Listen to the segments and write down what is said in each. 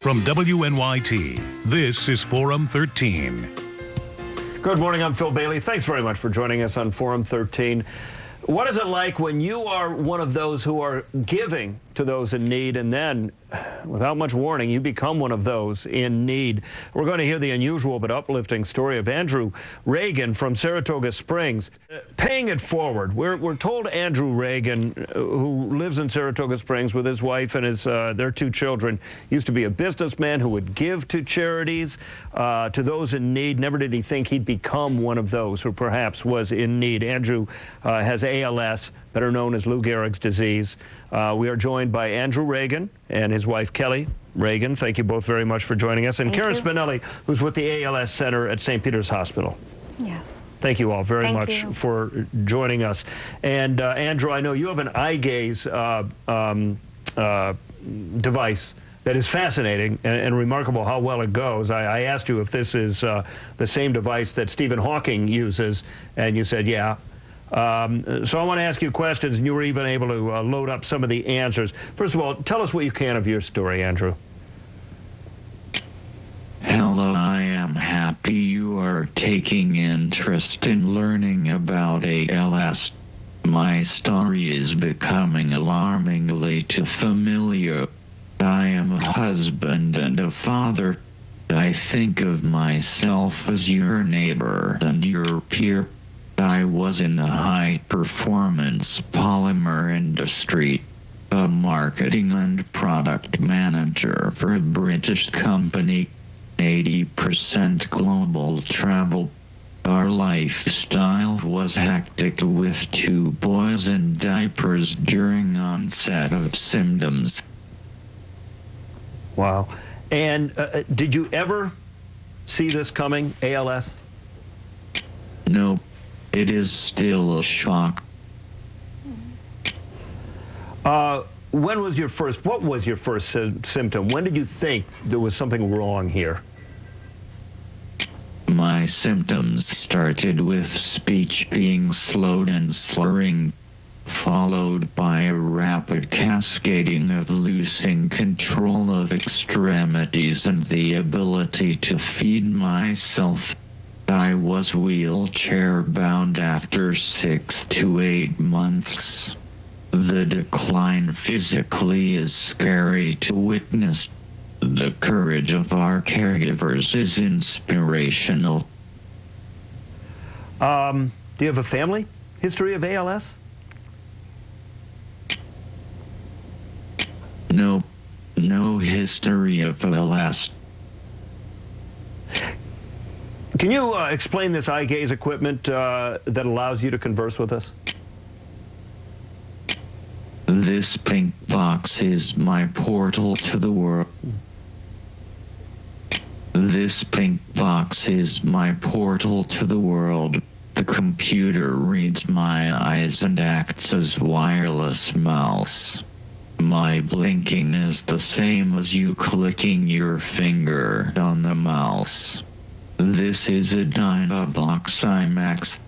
From WNYT, this is Forum 13. Good morning, I'm Phil Bailey. Thanks very much for joining us on Forum 13. What is it like when you are one of those who are giving to those in need, and then, without much warning, you become one of those in need? We're going to hear the unusual but uplifting story of Andrew Ragan from Saratoga Springs. Paying it forward, we're told Andrew Ragan, who lives in Saratoga Springs with his wife and their two children, used to be a businessman who would give to charities, to those in need. Never did he think he'd become one of those who perhaps was in need. Andrew has ALS, better known as Lou Gehrig's disease. We are joined by Andrew Ragan and his wife, Kelly Ragan. Thank you both very much for joining us. And Karen Spinelli, who's with the ALS Center at St. Peter's Hospital. Yes. Thank you all very much for joining us. And Andrew, I know you have an eye gaze device that is fascinating and remarkable how well it goes. I asked you if this is the same device that Stephen Hawking uses, and you said, yeah. So I want to ask you questions, and you were even able to load up some of the answers. First of all, tell us what you can of your story, Andrew. Hello, I am happy you are taking interest in learning about ALS. My story is becoming alarmingly too familiar. I am a husband and a father. I think of myself as your neighbor and your peer. I was in the high-performance polymer industry, a marketing and product manager for a British company, 80% global travel. Our lifestyle was hectic with two boys in diapers during onset of symptoms. Wow. And did you ever see this coming, ALS? No. It is still a shock. What was your first symptom? When did you think there was something wrong here? My symptoms started with speech being slowed and slurring, followed by a rapid cascading of losing control of extremities and the ability to feed myself. I was wheelchair-bound after 6 to 8 months. The decline physically is scary to witness. The courage of our caregivers is inspirational. Do you have a family history of ALS? No history of ALS. Can you explain this eye gaze equipment that allows you to converse with us? This pink box is my portal to the world. This pink box is my portal to the world. The computer reads my eyes and acts as wireless mouse. My blinking is the same as you clicking your finger on the mouse. This is a Dynabox IMAX.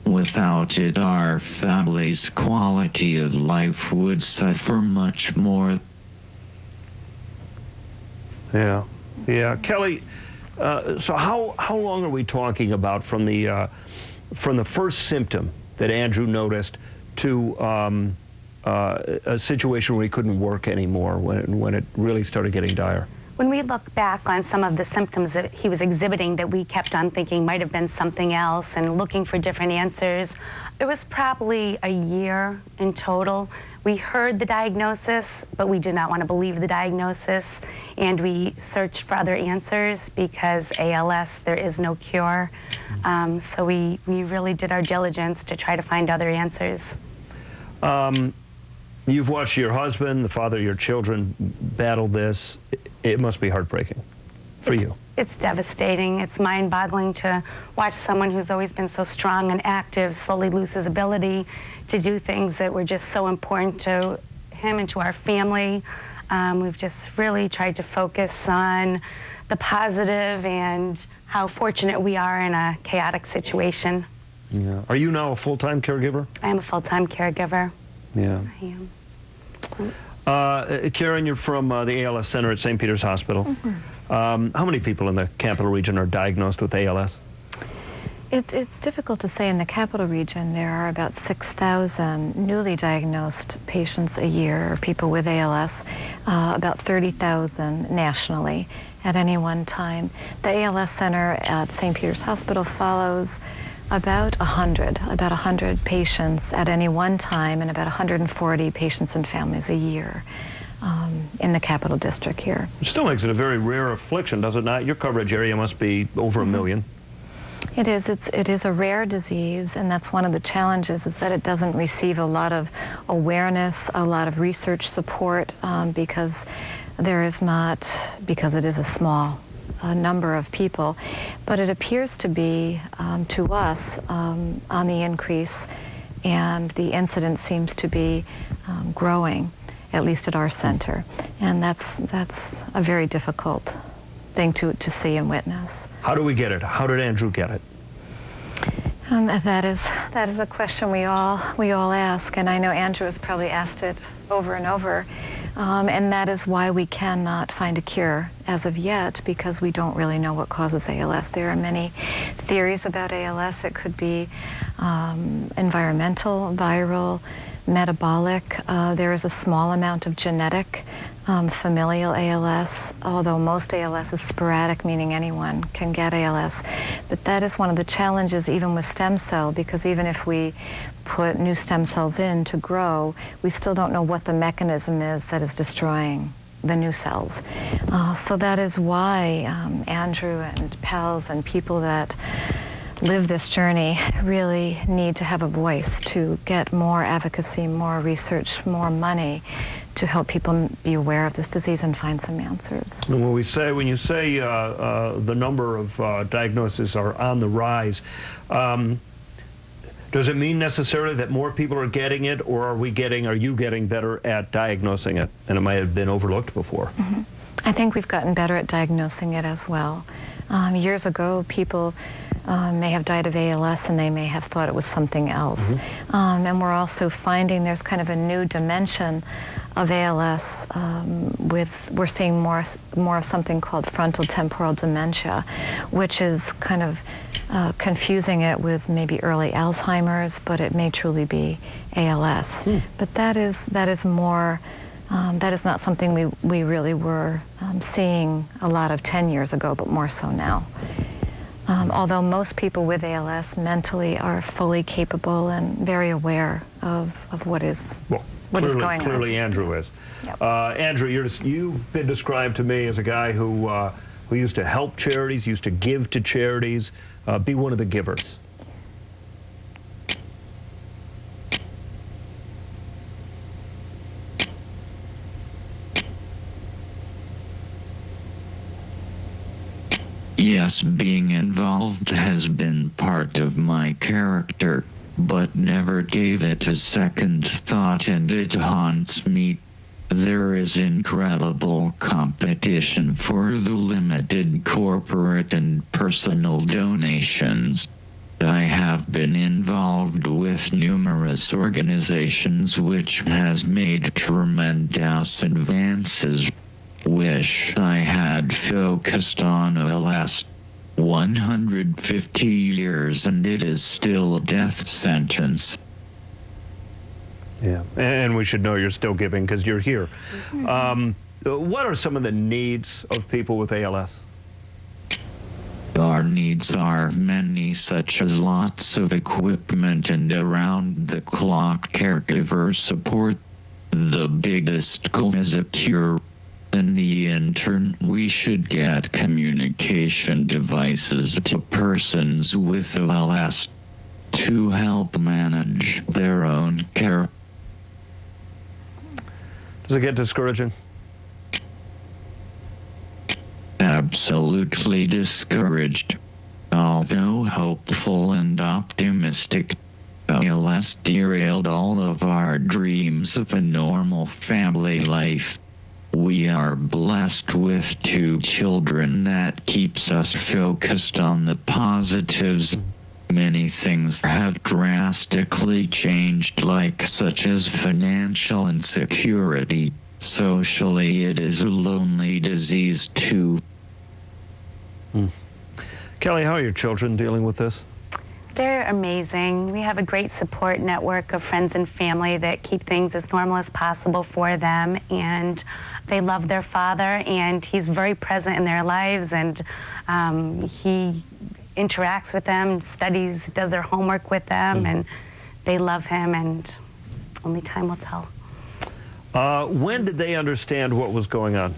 Without it, our family's quality of life would suffer much more. Yeah. Kelly, so how long are we talking about from the first symptom that Andrew noticed to a situation where he couldn't work anymore, when it really started getting dire? When we look back on some of the symptoms that he was exhibiting that we kept on thinking might have been something else and looking for different answers, it was probably a year in total. We heard the diagnosis, but we did not want to believe the diagnosis, and we searched for other answers because ALS, there is no cure. So we really did our diligence to try to find other answers. You've watched your husband, the father of your children, battle this. It must be heartbreaking for you. It's devastating. It's mind-boggling to watch someone who's always been so strong and active slowly lose his ability to do things that were just so important to him and to our family. We've just really tried to focus on the positive and how fortunate we are in a chaotic situation. Yeah. Are you now a full-time caregiver? I am a full-time caregiver. Yeah. I am. Karen, you're from the ALS Center at St. Peter's Hospital. Mm-hmm. How many people in the Capital Region are diagnosed with ALS? It's difficult to say. In the Capital Region, there are about 6,000 newly diagnosed patients a year, or people with ALS, about 30,000 nationally at any one time. The ALS Center at St. Peter's Hospital follows about 100 patients at any one time, and about 140 patients and families a year in the Capital District here. It still makes it a very rare affliction, does it not? Your coverage area must be over a million. It is. It is a rare disease, and that's one of the challenges, is that it doesn't receive a lot of awareness, a lot of research support, because there is not, because it is a small number of people. But it appears to be, to us, on the increase, and the incidence seems to be growing, at least at our center. And that's a very difficult thing to see and witness. How do we get it? How did Andrew get it? That is a question we all ask, and I know Andrew has probably asked it over and over, and that is why we cannot find a cure as of yet, because we don't really know what causes ALS. There are many theories about ALS. It could be environmental, viral, metabolic. There is a small amount of genetic familial ALS, although most ALS is sporadic, meaning anyone can get ALS. But that is one of the challenges even with stem cell, because even if we put new stem cells in to grow, we still don't know what the mechanism is that is destroying the new cells. So that is why Andrew and pals and people that live this journey really need to have a voice to get more advocacy, more research, more money to help people be aware of this disease and find some answers. And when you say the number of diagnoses are on the rise, does it mean necessarily that more people are getting it, or are you getting better at diagnosing it, and it might have been overlooked before? Mm-hmm. I think we've gotten better at diagnosing it as well. Years ago, people may have died of ALS and they may have thought it was something else. Mm-hmm. And we're also finding there's kind of a new dimension of ALS we're seeing more of something called frontal temporal dementia, which is kind of confusing it with maybe early Alzheimer's, but it may truly be ALS. But that is more, that is not something we really were seeing a lot of 10 years ago, but more so now. Although most people with ALS mentally are fully capable and very aware of what is going on. Clearly Andrew is. Yep. Andrew, you've been described to me as a guy who used to help charities, used to give to charities, be one of the givers. Yes, being involved has been part of my character, but never gave it a second thought, and it haunts me. There is incredible competition for the limited corporate and personal donations. I have been involved with numerous organizations which has made tremendous advances. Wish I had focused on ALS. 150 years and it is still a death sentence. Yeah, and we should know you're still giving because you're here. What are some of the needs of people with ALS? Our needs are many, such as lots of equipment and around-the-clock caregiver support. The biggest goal is a cure. In the intern, we should get communication devices to persons with ALS to help manage their own care. Does it get discouraging? Absolutely discouraged. Although hopeful and optimistic, ALS derailed all of our dreams of a normal family life. We are blessed with 2 children that keeps us focused on the positives. Many things have drastically changed, such as financial insecurity. Socially, it is a lonely disease too. Kelly, how are your children dealing with this? They're amazing. We have a great support network of friends and family that keep things as normal as possible for them, and they love their father, and he's very present in their lives, and he interacts with them, studies, does their homework with them, and they love him, and only time will tell. When did they understand what was going on?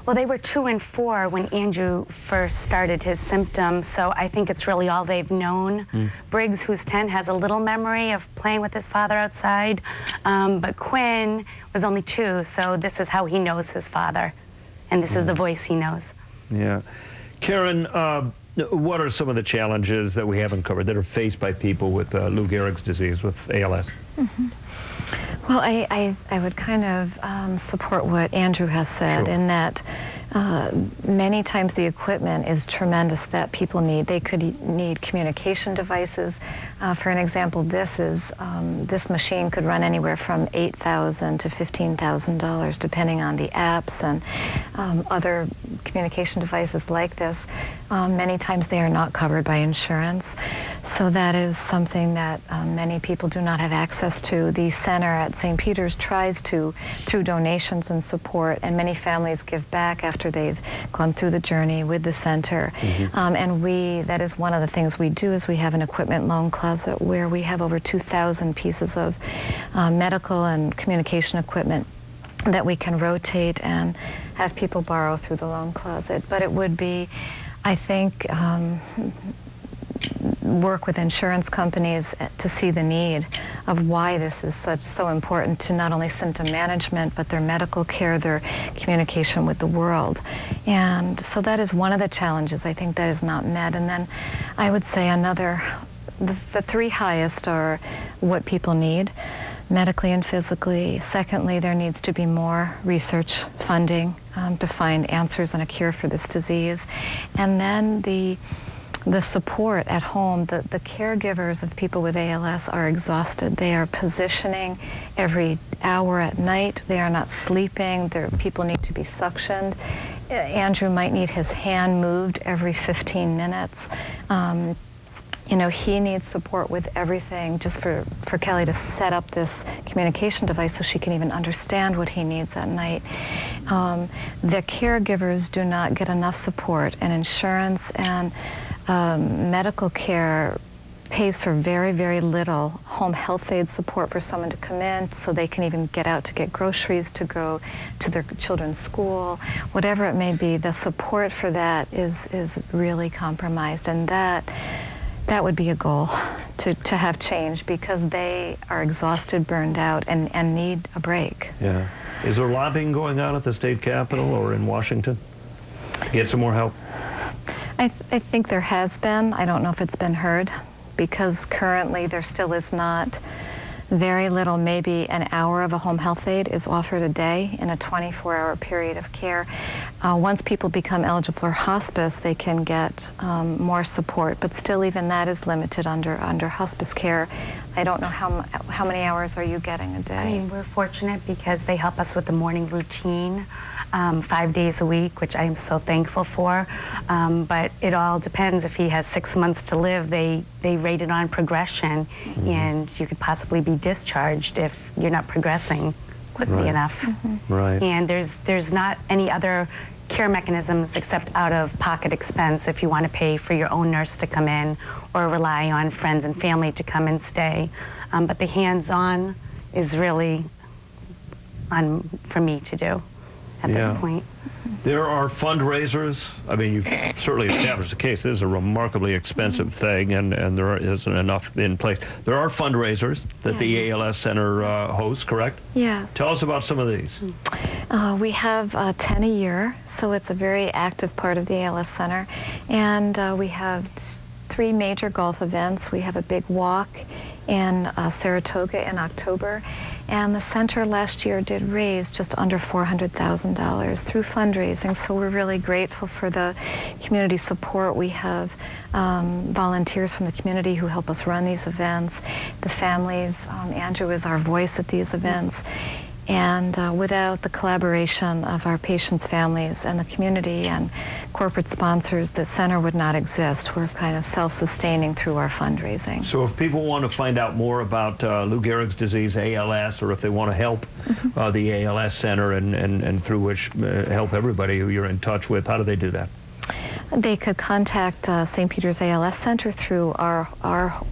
Well, they were 2 and 4 when Andrew first started his symptoms, so I think it's really all they've known. Briggs, who's 10, has a little memory of playing with his father outside, but Quinn was only 2, so this is how he knows his father, and this is the voice he knows. Yeah. Karen, what are some of the challenges that we haven't covered that are faced by people with Lou Gehrig's disease, with ALS? Well, I would kind of support what Andrew has said, in that many times the equipment is tremendous that people need. They could need communication devices. For an example, this machine could run anywhere from $8,000 to $15,000, depending on the apps and other communication devices like this. Many times they are not covered by insurance, so that is something that many people do not have access to. The center at St. Peter's tries to, through donations and support, and many families give back after they've gone through the journey with the center. And that is one of the things we do, is we have an equipment loan closet where we have over 2,000 pieces of medical and communication equipment that we can rotate and have people borrow through the loan closet. But it would be, I think, work with insurance companies to see the need of why this is so important to not only symptom management, but their medical care, their communication with the world. And so that is one of the challenges, I think, that is not met. And then I would say the 3 highest are what people need, medically and physically. Secondly, there needs to be more research funding to find answers and a cure for this disease. And then the support at home. The caregivers of people with ALS are exhausted. They are positioning every hour at night. They are not sleeping. People need to be suctioned. Andrew might need his hand moved every 15 minutes. You know, he needs support with everything, just for Kelly to set up this communication device so she can even understand what he needs at night. The caregivers do not get enough support, and insurance and medical care pays for very, very little home health aid support for someone to come in so they can even get out to get groceries, to go to their children's school, whatever it may be. The support for that is really compromised, and that would be a goal to have change, because they are exhausted, burned out, and need a break. Yeah. Is there lobbying going on at the state capitol or in Washington to get some more help? I think there has been. I don't know if it's been heard, because currently there still is not very little. Maybe an hour of a home health aide is offered a day in a 24-hour period of care. Once people become eligible for hospice, they can get more support, but still even that is limited under hospice care. I don't know how many hours are you getting a day? I mean, we're fortunate because they help us with the morning routine 5 days a week, which I am so thankful for. But it all depends. If he has 6 months to live, they rate it on progression, and you could possibly be discharged if you're not progressing quickly enough. Right. And there's not any other care mechanisms except out-of-pocket expense if you want to pay for your own nurse to come in or rely on friends and family to come and stay. But the hands-on is really for me to do at this point. There are fundraisers. I mean, you've certainly established the case. This is a remarkably expensive thing, and there isn't enough in place. There are fundraisers that the ALS Center hosts, correct? Yes. Tell us about some of these. We have 10 a year, so it's a very active part of the ALS Center. And we have 3 major golf events. We have a big walk in Saratoga in October. And the center last year did raise just under $400,000 through fundraising, so we're really grateful for the community support. We have volunteers from the community who help us run these events, the families. Andrew is our voice at these events. And without the collaboration of our patients' families and the community and corporate sponsors, the center would not exist. We're kind of self-sustaining through our fundraising. So if people want to find out more about Lou Gehrig's disease, ALS, or if they want to help the ALS Center and through which help everybody who you're in touch with, how do they do that? They could contact St. Peter's ALS Center through our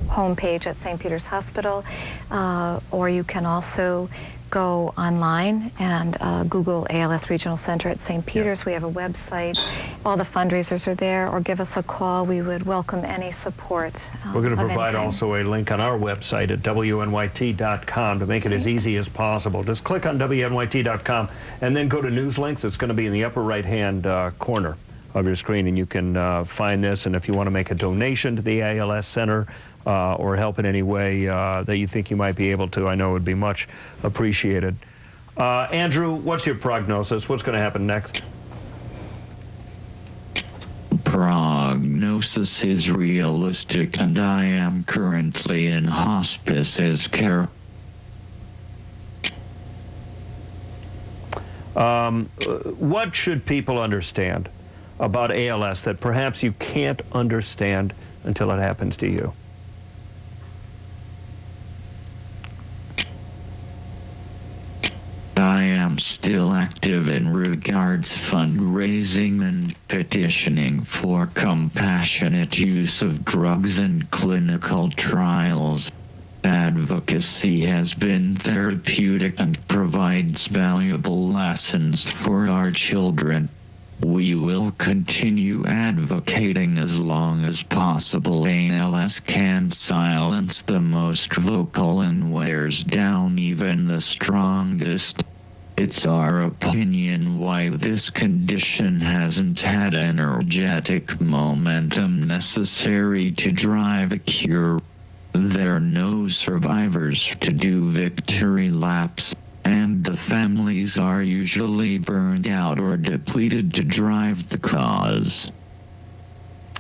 homepage at St. Peter's Hospital, or you can also go online and Google ALS Regional Center at St. Peter's. We have a website. All the fundraisers are there, or give us a call. We would welcome any support. We're going to provide also a link on our website at wnyt.com to make it as easy as possible. Just click on wnyt.com and then go to news links. It's going to be in the upper right-hand corner of your screen, and you can find this. And if you want to make a donation to the ALS Center or help in any way that you think you might be able to, I know it would be much appreciated. Andrew, what's your prognosis? What's going to happen next? Prognosis is realistic, and I am currently in hospice as care. What should people understand about ALS that perhaps you can't understand until it happens to you? I am still active in regards fundraising and petitioning for compassionate use of drugs in clinical trials. Advocacy has been therapeutic and provides valuable lessons for our children. We will continue advocating as long as possible. ALS can silence the most vocal and wears down even the strongest. It's our opinion why this condition hasn't had energetic momentum necessary to drive a cure. There are no survivors to do victory laps, and the families are usually burned out or depleted to drive the cause.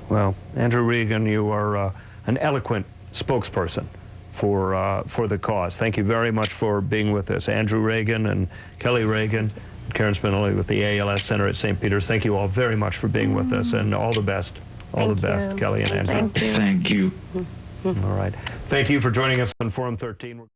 Well, Andrew Ragan, you are an eloquent spokesperson for the cause. Thank you very much for being with us. Andrew Ragan and Kelly Ragan, Karen Spinelli with the ALS Center at St. Peter's. Thank you all very much for being with us, and all the best. All the best, Kelly and Andrew. Thank you. All right. Thank you for joining us on Forum 13.